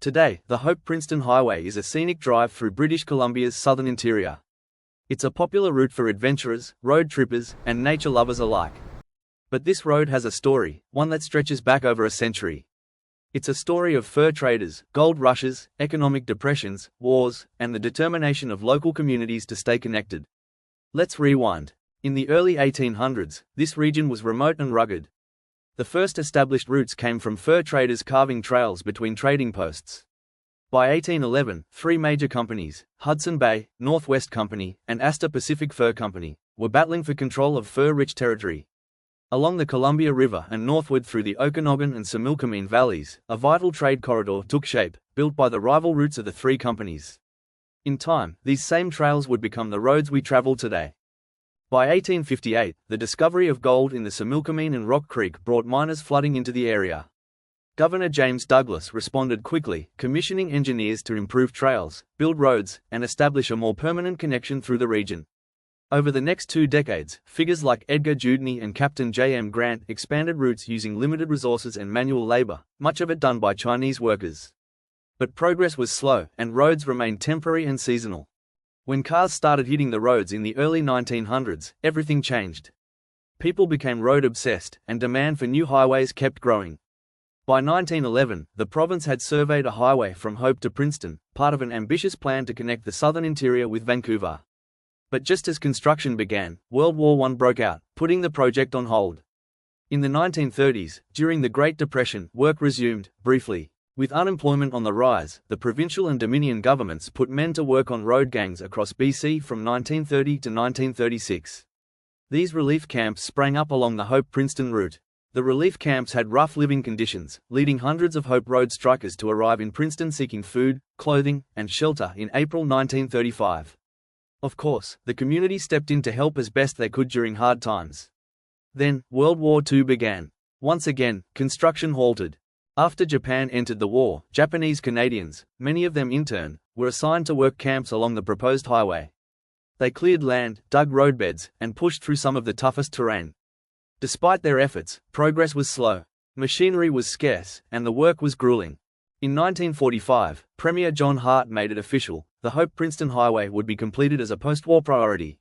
Today, the Hope-Princeton Highway is a scenic drive through British Columbia's southern interior. It's a popular route for adventurers, road trippers, and nature lovers alike. But this road has a story, one that stretches back over a century. It's a story of fur traders, gold rushes, economic depressions, wars, and the determination of local communities to stay connected. Let's rewind. In the early 1800s, this region was remote and rugged. The first established routes came from fur traders carving trails between trading posts. By 1811, three major companies, Hudson Bay, Northwest Company, and Astor Pacific Fur Company, were battling for control of fur-rich territory. Along the Columbia River and northward through the Okanogan and Similkameen valleys, a vital trade corridor took shape, built by the rival routes of the three companies. In time, these same trails would become the roads we travel today. By 1858, the discovery of gold in the Similkameen and Rock Creek brought miners flooding into the area. Governor James Douglas responded quickly, commissioning engineers to improve trails, build roads, and establish a more permanent connection through the region. Over the next 2 decades, figures like Edgar Dewdney and Captain J.M. Grant expanded routes using limited resources and manual labor, much of it done by Chinese workers. But progress was slow, and roads remained temporary and seasonal. When cars started hitting the roads in the early 1900s, everything changed. People became road-obsessed, and demand for new highways kept growing. By 1911, the province had surveyed a highway from Hope to Princeton, part of an ambitious plan to connect the southern interior with Vancouver. But just as construction began, World War I broke out, putting the project on hold. In the 1930s, during the Great Depression, work resumed, briefly. With unemployment on the rise, the provincial and Dominion governments put men to work on road gangs across BC from 1930 to 1936. These relief camps sprang up along the Hope-Princeton route. The relief camps had rough living conditions, leading hundreds of Hope Road strikers to arrive in Princeton seeking food, clothing, and shelter in April 1935. Of course, the community stepped in to help as best they could during hard times. Then, World War II began. Once again, construction halted. After Japan entered the war, Japanese Canadians, many of them interned, were assigned to work camps along the proposed highway. They cleared land, dug roadbeds, and pushed through some of the toughest terrain. Despite their efforts, progress was slow. Machinery was scarce, and the work was grueling. In 1945, Premier John Hart made it official: the Hope-Princeton Highway would be completed as a post-war priority.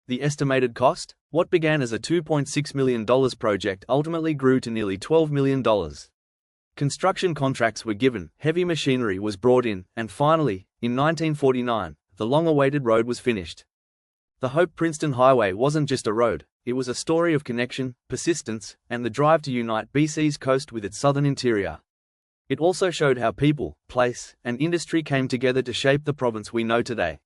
The estimated cost? What began as a $2.6 million project ultimately grew to nearly $12 million. Construction contracts were given, heavy machinery was brought in, and finally, in 1949, the long-awaited road was finished. The Hope-Princeton Highway wasn't just a road, it was a story of connection, persistence, and the drive to unite BC's coast with its southern interior. It also showed how people, place, and industry came together to shape the province we know today.